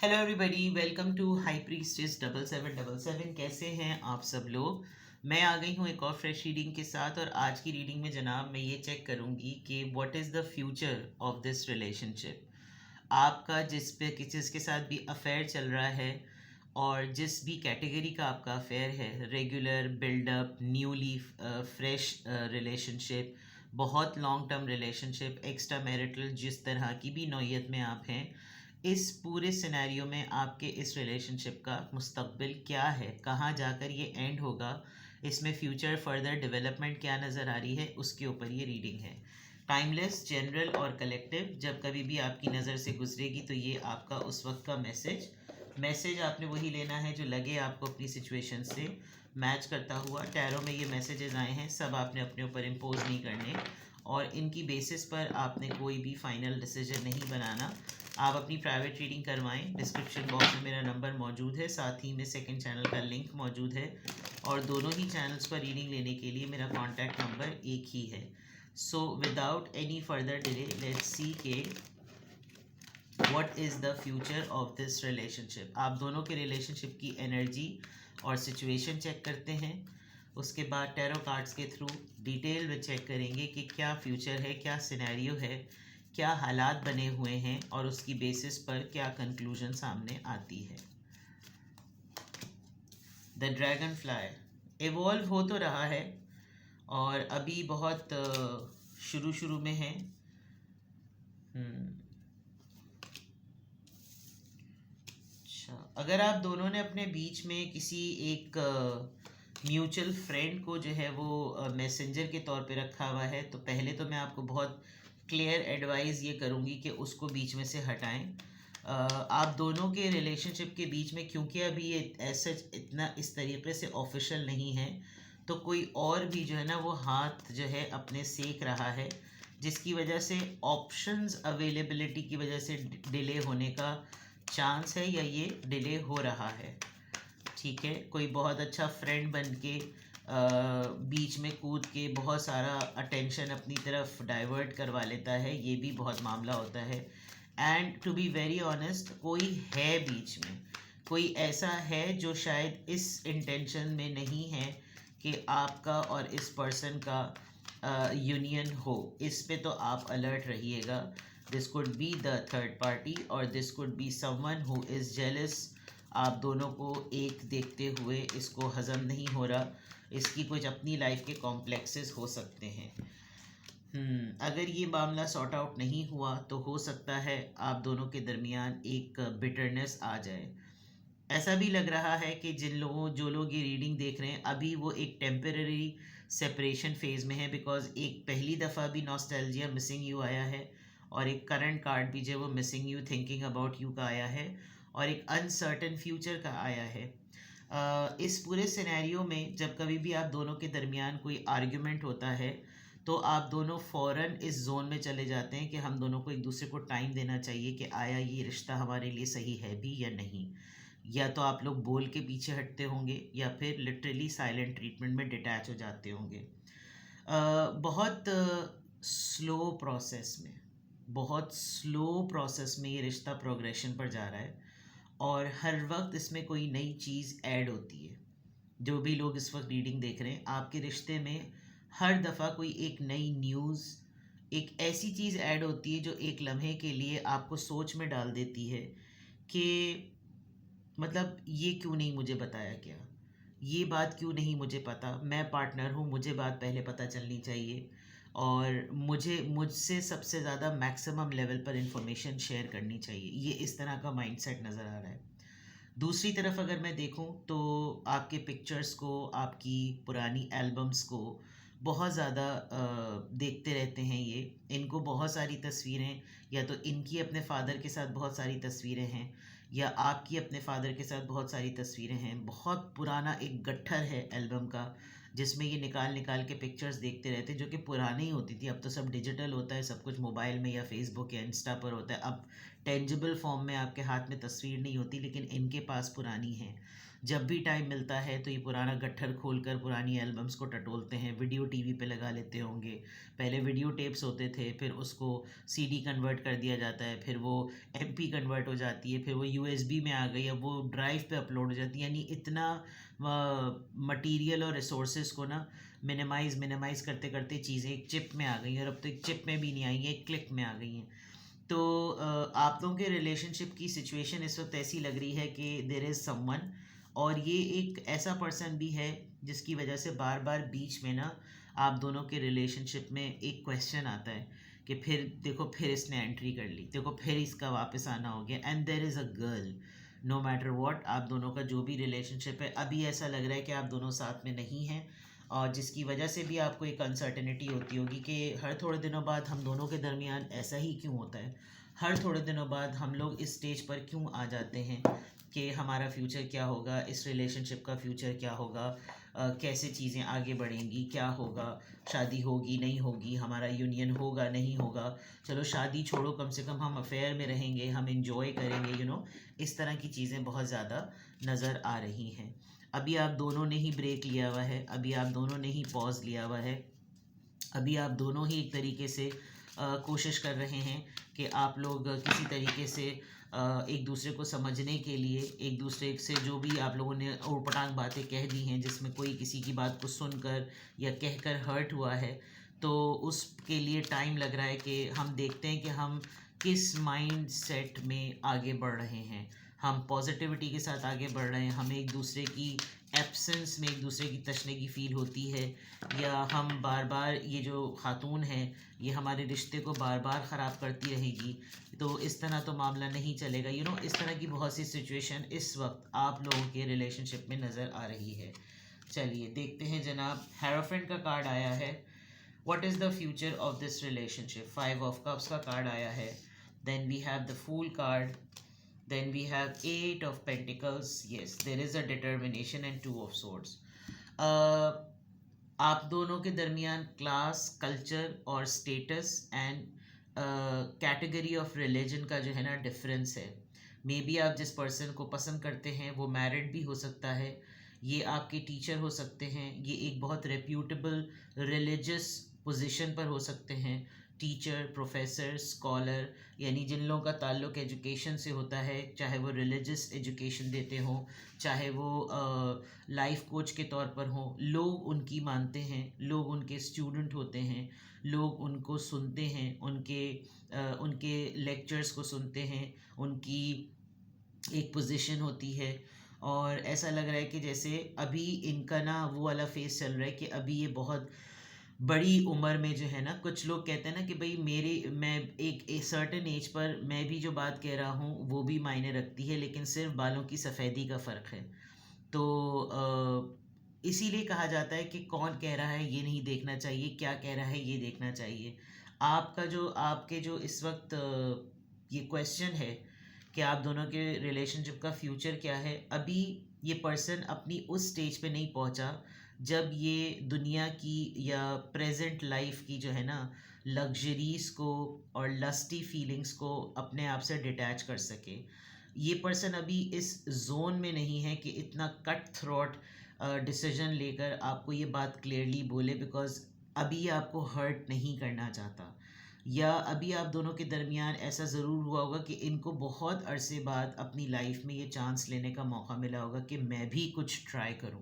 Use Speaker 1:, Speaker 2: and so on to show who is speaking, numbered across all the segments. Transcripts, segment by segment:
Speaker 1: Hello everybody, welcome to high priestess 7777। कैसे हैं आप सब लोग। मैं आ गई हूँ एक और फ्रेश रीडिंग के साथ। और आज की रीडिंग में जनाब मैं ये चेक करूँगी कि what is the future of this relationship. आपका जिसके साथ भी अफेयर चल रहा है और जिस भी कैटेगरी का आपका अफेयर है, regular, buildup, newly fresh relationship, बहुत long term relationship, extra marital, जिस तरह की भी नौयत में आप हैं, इस पूरे सिनेरियो में आपके इस रिलेशनशिप का मुस्तकबिल क्या है, कहाँ जाकर ये एंड होगा, इसमें फ्यूचर फर्दर डेवलपमेंट क्या नज़र आ रही है, उसके ऊपर ये रीडिंग है। टाइमलेस, जनरल और कलेक्टिव, जब कभी भी आपकी नज़र से गुजरेगी तो ये आपका उस वक्त का मैसेज आपने वही लेना है जो लगे आपको अपनी सिचुएशन से मैच करता हुआ। टैरो में ये मैसेजेस आए हैं, सब आपने अपने ऊपर इम्पोज नहीं करने और इनकी बेसिस पर आपने कोई भी फाइनल डिसीजन नहीं बनाना। आप अपनी प्राइवेट रीडिंग करवाएं। डिस्क्रिप्शन बॉक्स में मेरा नंबर मौजूद है, साथ ही में सेकंड चैनल का लिंक मौजूद है और दोनों ही चैनल्स पर रीडिंग लेने के लिए मेरा कॉन्टैक्ट नंबर एक ही है। So without any further delay let's see के what is the future of this relationship. आप दोनों के रिलेशनशिप की एनर्जी और सिचुएशन चेक करते हैं। उसके बाद टैरो कार्ड्स के थ्रू डिटेल में चेक करेंगे कि क्या फ्यूचर है, क्या सिनेरियो है, क्या हालात बने हुए हैं और उसकी बेसिस पर क्या कंक्लूजन सामने आती है। द ड्रैगन फ्लाई इवॉल्व हो तो रहा है और अभी बहुत शुरू शुरू में है। अच्छा, अगर आप दोनों ने अपने बीच में किसी एक म्यूचुअल फ्रेंड को जो है वो मैसेंजर के तौर पे रखा हुआ है, तो पहले तो मैं आपको बहुत क्लियर एडवाइस ये करूँगी कि उसको बीच में से हटाएं। आप दोनों के रिलेशनशिप के बीच में, क्योंकि अभी ये ऐसा इतना इस तरीके से ऑफिशियल नहीं है, तो कोई और भी जो है ना वो हाथ जो है अपने सेक रहा है, जिसकी वजह से ऑप्शंस अवेलेबिलिटी की वजह से डिले होने का चांस है या ये डिले हो रहा है। ठीक है, कोई बहुत अच्छा फ्रेंड बन के बीच में कूद के बहुत सारा अटेंशन अपनी तरफ डाइवर्ट करवा लेता है, ये भी बहुत मामला होता है। And to be very honest, कोई है बीच में, कोई ऐसा है जो शायद इस इंटेंशन में नहीं है कि आपका और इस पर्सन का यूनियन हो। इस पे तो आप अलर्ट रहिएगा। This could be the third party और this could be someone who is jealous. आप दोनों को एक देखते हुए इसको हज़म नहीं हो रहा, इसकी कुछ अपनी लाइफ के कॉम्प्लेक्सेस हो सकते हैं। अगर ये मामला सॉर्ट आउट नहीं हुआ तो हो सकता है आप दोनों के दरमियान एक बिटरनेस आ जाए। ऐसा भी लग रहा है कि जो लोग ये रीडिंग देख रहे हैं, अभी वो एक टेम्पररी सेपरेशन फेज में है, बिकॉज एक पहली दफ़ा भी नॉस्टैल्जिया मिसिंग यू आया है और एक करंट कार्ड भी जो वो missing you thinking about you का आया है और एक अनसर्टन फ्यूचर का आया है। इस पूरे सिनेरियो में जब कभी भी आप दोनों के दरमियान कोई आर्ग्यूमेंट होता है तो आप दोनों फ़ौरन इस जोन में चले जाते हैं कि हम दोनों को एक दूसरे को टाइम देना चाहिए कि आया ये रिश्ता हमारे लिए सही है भी या नहीं। या तो आप लोग बोल के पीछे हटते होंगे या फिर लिटरली साइलेंट ट्रीटमेंट में डिटैच हो जाते होंगे। बहुत स्लो प्रोसेस में बहुत स्लो प्रोसेस में ये रिश्ता प्रोग्रेशन पर जा रहा है और हर वक्त इसमें कोई नई चीज़ ऐड होती है। जो भी लोग इस वक्त रीडिंग देख रहे हैं, आपके रिश्ते में हर दफ़ा कोई एक नई न्यूज़, एक ऐसी चीज़ ऐड होती है जो एक लम्हे के लिए आपको सोच में डाल देती है कि मतलब ये क्यों नहीं मुझे बताया गया, ये बात क्यों नहीं मुझे पता, मैं पार्टनर हूँ, मुझे बात पहले पता चलनी चाहिए और मुझसे सबसे ज़्यादा मैक्सिमम लेवल पर इंफॉर्मेशन शेयर करनी चाहिए। ये इस तरह का माइंडसेट नज़र आ रहा है। दूसरी तरफ अगर मैं देखूं तो आपके पिक्चर्स को, आपकी पुरानी एल्बम्स को बहुत ज़्यादा देखते रहते हैं ये। इनको बहुत सारी तस्वीरें, या तो इनकी अपने फ़ादर के साथ बहुत सारी तस्वीरें हैं या आपकी अपने फ़ादर के साथ बहुत सारी तस्वीरें हैं। बहुत पुराना एक गट्ठर है एल्बम का जिसमें ये निकाल निकाल के पिक्चर्स देखते रहते हैं, जो कि पुरानी ही होती थी। अब तो सब डिजिटल होता है, सब कुछ मोबाइल में या फेसबुक या इंस्टा पर होता है। अब टेंजिबल फॉर्म में आपके हाथ में तस्वीर नहीं होती, लेकिन इनके पास पुरानी है। जब भी टाइम मिलता है तो ये पुराना गट्ठर खोलकर पुरानी एल्बम्स को टटोलते हैं, वीडियो टीवी पे लगा लेते होंगे। पहले वीडियो टेप्स होते थे, फिर उसको सीडी कन्वर्ट कर दिया जाता है, फिर वो एमपी कन्वर्ट हो जाती है, फिर वो यूएसबी में आ गई, अब वो ड्राइव पे अपलोड हो जाती है। यानी इतना मटेरियल और रिसोर्सेज को ना मिनिमाइज़ करते करते चीज़ें एक चिप में आ गई हैं, और अब तो एक चिप में भी नहीं आई हैं, एक क्लिक में आ गई हैं। तो आप लोगों के रिलेशनशिप की सिचुएशन इस वक्त ऐसी लग रही है कि देर इज़ समवन, और ये एक ऐसा पर्सन भी है जिसकी वजह से बार बार बीच में ना आप दोनों के रिलेशनशिप में एक क्वेश्चन आता है कि फिर देखो, फिर इसने एंट्री कर ली, देखो फिर इसका वापस आना हो गया। And there is a girl, no matter what, आप दोनों का जो भी रिलेशनशिप है, अभी ऐसा लग रहा है कि आप दोनों साथ में नहीं हैं, और जिसकी वजह से भी आपको एक अनसर्टेनिटी होती होगी कि हर थोड़े दिनों बाद हम दोनों के दरमियान ऐसा ही क्यों होता है, हर थोड़े दिनों बाद हम लोग इस स्टेज पर क्यों आ जाते हैं कि हमारा फ्यूचर क्या होगा, इस रिलेशनशिप का फ्यूचर क्या होगा, कैसे चीज़ें आगे बढ़ेंगी, क्या होगा, शादी होगी नहीं होगी, हमारा यूनियन होगा नहीं होगा, चलो शादी छोड़ो, कम से कम हम अफेयर में रहेंगे, हम इंजॉय करेंगे, इस तरह की चीज़ें बहुत ज़्यादा नज़र आ रही हैं। अभी आप दोनों ने ही ब्रेक लिया हुआ है, अभी आप दोनों ने ही पॉज लिया हुआ है, अभी आप दोनों ही एक तरीके से कोशिश कर रहे हैं कि आप लोग किसी तरीके से एक दूसरे को समझने के लिए, एक दूसरे से जो भी आप लोगों ने ऊटपटांग बातें कह दी हैं, जिसमें कोई किसी की बात को सुनकर या कहकर हर्ट हुआ है, तो उसके लिए टाइम लग रहा है कि हम देखते हैं कि हम किस माइंड सेट में आगे बढ़ रहे हैं, हम पॉजिटिविटी के साथ आगे बढ़ रहे हैं, हमें एक दूसरे की एब्सेंस में एक दूसरे की तशनगी फ़ील होती है, या हम बार बार, ये जो खातून है ये हमारे रिश्ते को बार बार ख़राब करती रहेगी, तो इस तरह तो मामला नहीं चलेगा। इस तरह की बहुत सी सिचुएशन इस वक्त आप लोगों के रिलेशनशिप में नज़र आ रही है। चलिए देखते हैं जनाब, हेरोफेंट का कार्ड आया है, what is the future of this relationship, 5 of cups का कार्ड आया है, then we have the fool card, then we have 8 of Pentacles. Yes, there is a determination, and 2 of Swords. आप दोनों के दरमियान क्लास, कल्चर और status and category of religion का जो है ना डिफरेंस है। मे बी आप जिस पर्सन को पसंद करते हैं वो मैरिड भी हो सकता है, ये आपके टीचर हो सकते हैं, ये एक बहुत रेप्यूटेबल रिलीजियस पोजीशन पर हो सकते हैं, टीचर, प्रोफेसर, स्कॉलर, यानी जिन लोगों का ताल्लुक एजुकेशन से होता है, चाहे वो रिलीजियस एजुकेशन देते हों, चाहे वो लाइफ कोच के तौर पर हों, लोग उनकी मानते हैं, लोग उनके स्टूडेंट होते हैं, लोग उनको सुनते हैं, उनके लेक्चर्स को सुनते हैं, उनकी एक पोजीशन होती है। और ऐसा लग रहा है कि जैसे अभी इनका ना वो वाला फेस चल रहा है कि अभी ये बहुत बड़ी उम्र में जो है ना, कुछ लोग कहते हैं ना कि भाई मैं एक सर्टेन एज पर मैं भी जो बात कह रहा हूँ वो भी मायने रखती है, लेकिन सिर्फ बालों की सफ़ेदी का फ़र्क है। तो इसीलिए कहा जाता है कि कौन कह रहा है ये नहीं देखना चाहिए, क्या कह रहा है ये देखना चाहिए। आपके जो इस वक्त ये क्वेश्चन है कि आप दोनों के रिलेशनशिप का फ्यूचर क्या है, अभी ये पर्सन अपनी उस स्टेज पे नहीं पहुंचा जब ये दुनिया की या प्रेजेंट लाइफ की जो है ना लग्जरीज को और लस्टी फीलिंग्स को अपने आप से डिटैच कर सके। ये पर्सन अभी इस जोन में नहीं है कि इतना कट थ्रोट डिसीजन लेकर आपको ये बात क्लियरली बोले, बिकॉज अभी आपको हर्ट नहीं करना चाहता, या अभी आप दोनों के दरमियान ऐसा ज़रूर हुआ होगा कि इनको बहुत अरसे बाद अपनी लाइफ में ये चांस लेने का मौका मिला होगा कि मैं भी कुछ ट्राई करूं,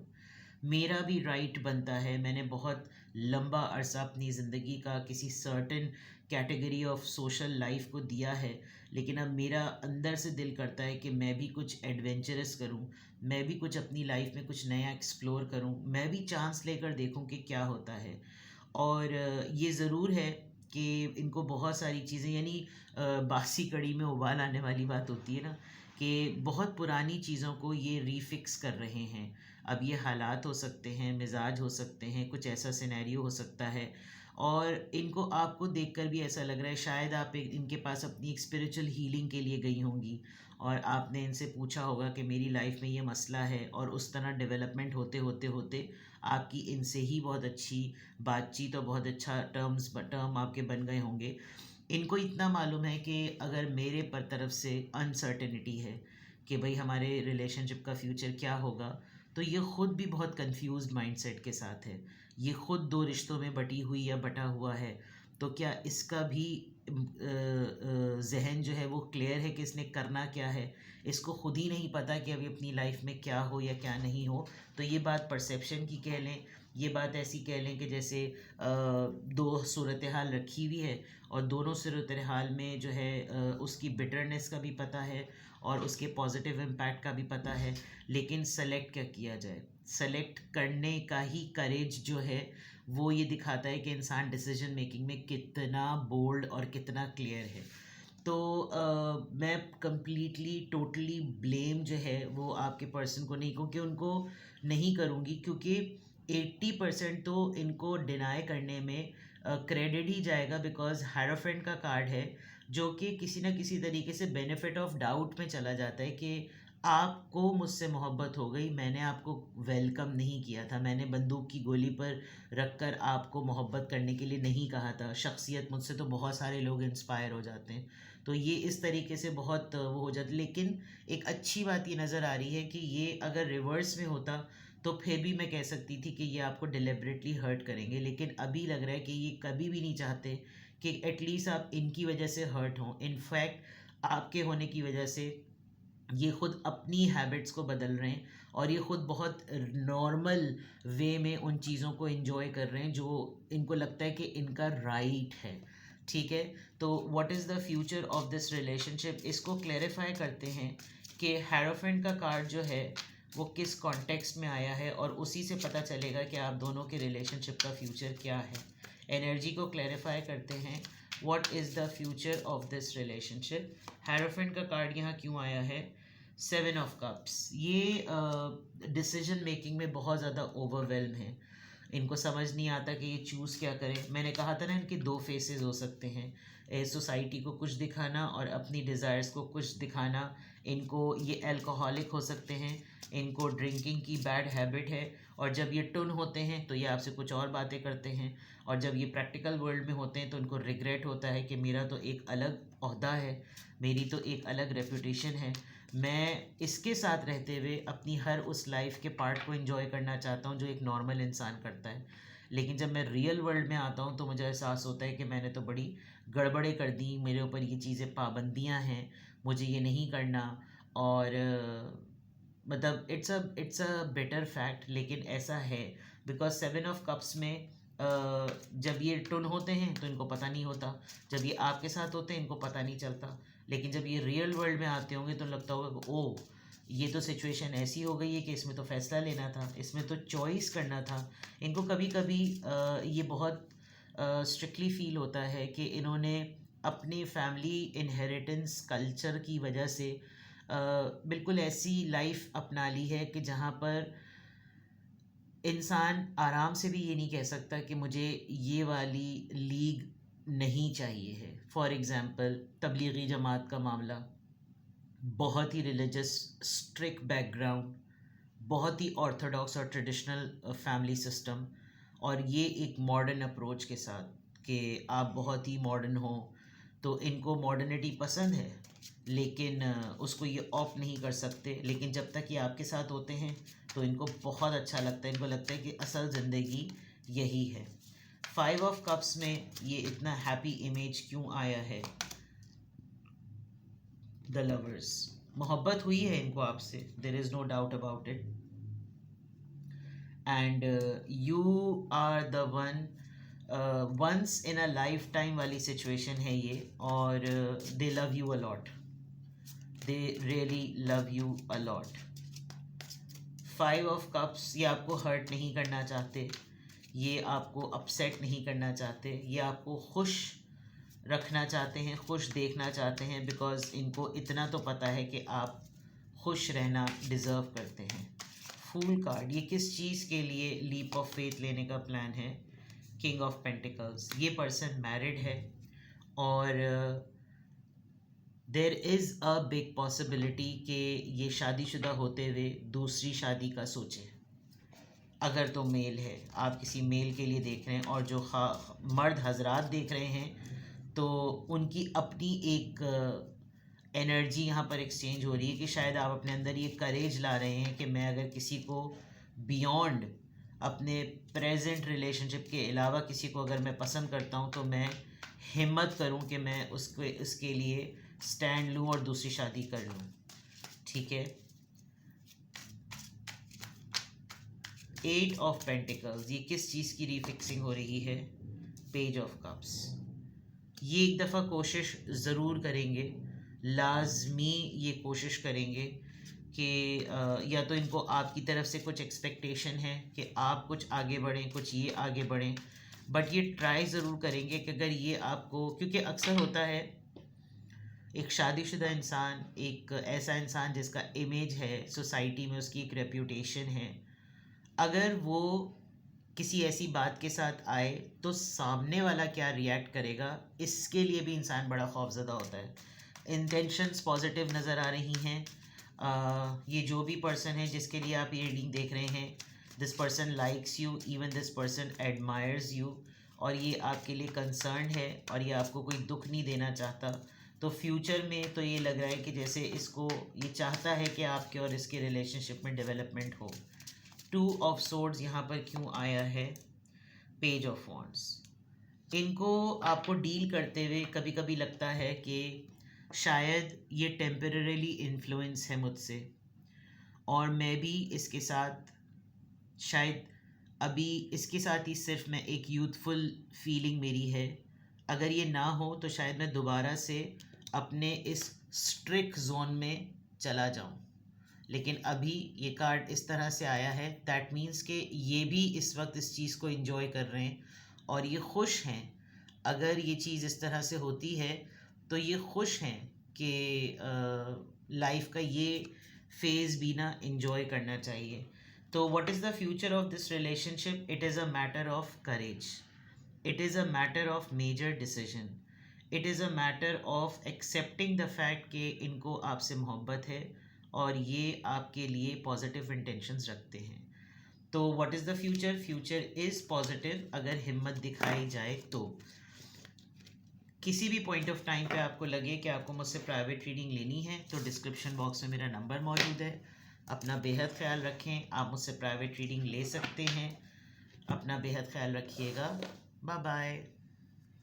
Speaker 1: मेरा भी राइट बनता है, मैंने बहुत लंबा अरसा अपनी ज़िंदगी का किसी certain category of social life को दिया है, लेकिन अब मेरा अंदर से दिल करता है कि मैं भी कुछ एडवेंचरस करूं, मैं भी कुछ अपनी लाइफ में कुछ नया एक्सप्लोर करूं, मैं भी चांस लेकर देखूं कि क्या होता है। और ये ज़रूर है कि इनको बहुत सारी चीज़ें, यानी बासी कड़ी में उबाल आने वाली बात होती है ना, कि बहुत पुरानी चीज़ों को ये रीफ़िक्स कर रहे हैं। अब ये हालात हो सकते हैं, मिजाज हो सकते हैं, कुछ ऐसा सिनेरियो हो सकता है, और इनको आपको देखकर भी ऐसा लग रहा है शायद आप इनके पास अपनी एक स्पिरिचुअल हीलिंग के लिए गई होंगी, और आपने इनसे पूछा होगा कि मेरी लाइफ में ये मसला है, और उस तरह डेवलपमेंट होते होते होते आपकी इनसे ही बहुत अच्छी बातचीत और बहुत अच्छा टर्म आपके बन गए होंगे। इनको इतना मालूम है कि अगर मेरे पर तरफ से अनसर्टेनिटी है, कि भाई हमारे रिलेशनशिप का फ्यूचर क्या होगा, तो ये ख़ुद भी बहुत कंफ्यूज्ड माइंडसेट के साथ है। ये ख़ुद दो रिश्तों में बटी हुई या बटा हुआ है, तो क्या इसका भी जहन जो है वो क्लियर है कि इसने करना क्या है? इसको ख़ुद ही नहीं पता कि अभी अपनी लाइफ में क्या हो या क्या नहीं हो। तो ये बात परसेप्शन की कह लें, ये बात ऐसी कह लें कि जैसे दो सूरत हाल रखी हुई है और दोनों सूरत हाल में जो है उसकी बिटरनेस का भी पता है और उसके पॉजिटिव इम्पैक्ट का भी पता है, लेकिन सेलेक्ट क्या किया जाए? सेलेक्ट करने का ही करेज जो है वो ये दिखाता है कि इंसान डिसीजन मेकिंग में कितना बोल्ड और कितना क्लियर है। तो मैं कंप्लीटली टोटली ब्लेम जो है वो आपके पर्सन को नहीं, क्योंकि उनको नहीं करूँगी, क्योंकि 80% तो इनको डिनाई करने में क्रेडिट ही जाएगा, बिकॉज हायरोफेंट का कार्ड है जो कि किसी ना किसी तरीके से बेनिफिट ऑफ डाउट में चला जाता है कि आपको मुझसे मोहब्बत हो गई, मैंने आपको वेलकम नहीं किया था, मैंने बंदूक की गोली पर रखकर आपको मोहब्बत करने के लिए नहीं कहा था, शख्सियत मुझसे तो बहुत सारे लोग इंस्पायर हो जाते हैं। तो ये इस तरीके से बहुत वो हो जाता। लेकिन एक अच्छी बात ये नज़र आ रही है कि ये अगर रिवर्स में होता तो फिर भी मैं कह सकती थी कि ये आपको डिलिबरेटली हर्ट करेंगे, लेकिन अभी लग रहा है कि ये कभी भी नहीं चाहते कि एटलीस्ट आप इनकी वजह से हर्ट हों। इनफैक्ट आपके होने की वजह से ये खुद अपनी हैबिट्स को बदल रहे हैं और ये खुद बहुत नॉर्मल वे में उन चीज़ों को एंजॉय कर रहे हैं जो इनको लगता है कि इनका राइट है। ठीक है, तो what is the future of this relationship, इसको क्लैरिफाई करते हैं कि हेरोफेंट का कार्ड जो है वो किस कॉन्टेक्स्ट में आया है और उसी से पता चलेगा कि आप दोनों के रिलेशनशिप का फ्यूचर क्या है। एनर्जी को क्लैरिफाई करते हैं, what is the future of this relationship. Hierophant का कार्ड यहाँ क्यों आया है? 7 ऑफ कप्स। ये डिसीजन मेकिंग में बहुत ज़्यादा ओवरवेल्म है, इनको समझ नहीं आता कि ये चूज़ क्या करें। मैंने कहा था ना, इनके दो फेसेस हो सकते हैं, सोसाइटी को कुछ दिखाना और अपनी डिज़ायर्स को कुछ दिखाना। इनको ये अल्कोहलिक हो सकते हैं, इनको ड्रिंकिंग की बैड हैबिट है, और जब ये टुन होते हैं तो ये आपसे कुछ और बातें करते हैं, और जब ये प्रैक्टिकल वर्ल्ड में होते हैं तो इनको रिग्रेट होता है कि मेरा तो एक अलग ओहदा है, मेरी तो एक अलग रेपुटेशन है, मैं इसके साथ रहते हुए अपनी हर उस लाइफ के पार्ट को एंजॉय करना चाहता हूँ जो एक नॉर्मल इंसान करता है। लेकिन जब मैं रियल वर्ल्ड में आता हूँ तो मुझे एहसास होता है कि मैंने तो बड़ी गड़बड़ें कर दी, मेरे ऊपर ये चीज़ें पाबंदियाँ हैं, मुझे ये नहीं करना। और मतलब इट्स अ बेटर फैक्ट, लेकिन ऐसा है बिकॉज 7 ऑफ कप्स में जब ये टुन होते हैं तो इनको पता नहीं होता, जब ये आपके साथ होते हैं इनको पता नहीं चलता, लेकिन जब ये रियल वर्ल्ड में आते होंगे तो लगता होगा कि ओ, ये तो सिचुएशन ऐसी हो गई है कि इसमें तो फ़ैसला लेना था, इसमें तो चॉइस करना था। इनको कभी कभी ये बहुत स्ट्रिक्टली फील होता है कि इन्होंने अपनी फैमिली इनहेरिटेंस कल्चर की वजह से बिल्कुल ऐसी लाइफ अपना ली है कि जहाँ पर इंसान आराम से भी ये नहीं कह सकता कि मुझे ये वाली लीग नहीं चाहिए है। फॉर एग्ज़ाम्पल तबलीगी जमात का मामला, बहुत ही रिलीजियस स्ट्रिक्ट बैकग्राउंड, बहुत ही ऑर्थोडॉक्स और ट्रेडिशनल फैमिली सिस्टम, और ये एक मॉडर्न अप्रोच के साथ कि आप बहुत ही मॉडर्न हो, तो इनको मॉडर्निटी पसंद है लेकिन उसको ये ऑफ नहीं कर सकते। लेकिन जब तक ये आपके साथ होते हैं तो इनको बहुत अच्छा लगता है, इनको लगता है कि असल ज़िंदगी यही है। 5 ऑफ कप्स में ये इतना हैप्पी इमेज क्यों आया है? द लवर्स, मोहब्बत हुई है इनको आपसे, there is no doubt about it, and you are the one, once in a lifetime वाली सिचुएशन है ये, और they love you a lot, they really love you a lot. 5 of cups, ये आपको हर्ट नहीं करना चाहते, ये आपको अपसेट नहीं करना चाहते, ये आपको खुश रखना चाहते हैं, खुश देखना चाहते हैं, बिकॉज़ इनको इतना तो पता है कि आप खुश रहना डिज़र्व करते हैं। फूल कार्ड, ये किस चीज़ के लिए लीप ऑफ फेथ लेने का प्लान है? किंग ऑफ पेंटिकल्स, ये पर्सन मैरिड है और there is a big possibility कि ये शादीशुदा होते हुए दूसरी शादी का सोचे। अगर तो मेल है, आप किसी मेल के लिए देख रहे हैं, और जो मर्द हजरात देख रहे हैं तो उनकी अपनी एक एनर्जी यहाँ पर एक्सचेंज हो रही है कि शायद आप अपने अंदर ये करेज ला रहे हैं कि मैं अगर किसी को बियॉन्ड अपने प्रेजेंट रिलेशनशिप के अलावा किसी को अगर मैं पसंद करता हूँ तो मैं हिम्मत करूँ कि मैं उसके लिए स्टैंड लूँ और दूसरी शादी कर लूँ। ठीक है। 8 ऑफ पेंटिकल्स, ये किस चीज़ की रीफिक्सिंग हो रही है? Page of cups. ये एक दफ़ा कोशिश ज़रूर करेंगे, लाजमी ये कोशिश करेंगे कि या तो इनको आपकी तरफ से कुछ एक्सपेक्टेशन है कि आप कुछ आगे बढ़ें, कुछ ये आगे बढ़ें, बट ये ट्राई ज़रूर करेंगे कि अगर ये आपको, क्योंकि अक्सर होता है एक शादीशुदा इंसान, एक ऐसा इंसान जिसका इमेज है सोसाइटी में, उसकी एक रेप्यूटेशन है, अगर वो किसी ऐसी बात के साथ आए तो सामने वाला क्या रिएक्ट करेगा, इसके लिए भी इंसान बड़ा खौफज़दा होता है। इंटेंशंस पॉजिटिव नज़र आ रही हैं। ये जो भी पर्सन है जिसके लिए आप ये रीडिंग देख रहे हैं, this person likes you, even this person admires you, और ये आपके लिए कंसर्न है और ये आपको कोई दुख नहीं देना चाहता। तो फ्यूचर में तो ये लग रहा है कि जैसे इसको ये चाहता है कि आपके और इसके रिलेशनशिप में डेवलपमेंट हो। 2 ऑफ सोर्ड्स यहाँ पर क्यों आया है? Page of wands. इनको आपको डील करते हुए कभी कभी लगता है कि शायद ये टेम्परेली इन्फ्लुएंस है मुझसे, और मैं भी इसके साथ शायद अभी इसके साथ ही सिर्फ मैं एक यूथफुल फीलिंग मेरी है। अगर ये ना हो तो शायद मैं दोबारा से अपने इस स्ट्रिक्ट जोन में चला जाऊं, लेकिन अभी ये कार्ड इस तरह से आया है, दैट मीन्स कि ये भी इस वक्त इस चीज़ को एंजॉय कर रहे हैं और ये खुश हैं। अगर ये चीज़ इस तरह से होती है तो ये खुश हैं कि लाइफ का ये फेज़ भी ना एंजॉय करना चाहिए। तो what is the future of this relationship? It is a matter of courage, it is a matter of major decision, it is a matter of accepting the fact कि इनको आपसे मोहब्बत है और ये आपके लिए पॉजिटिव इंटेंशंस रखते हैं। तो what is the future? Future is positive अगर हिम्मत दिखाई जाए तो। किसी भी पॉइंट ऑफ टाइम पे आपको लगे कि आपको मुझसे प्राइवेट रीडिंग लेनी है तो डिस्क्रिप्शन बॉक्स में मेरा नंबर मौजूद है। अपना बेहद ख्याल रखें, आप मुझसे प्राइवेट रीडिंग ले सकते हैं। अपना बेहद ख्याल रखिएगा। Bye bye.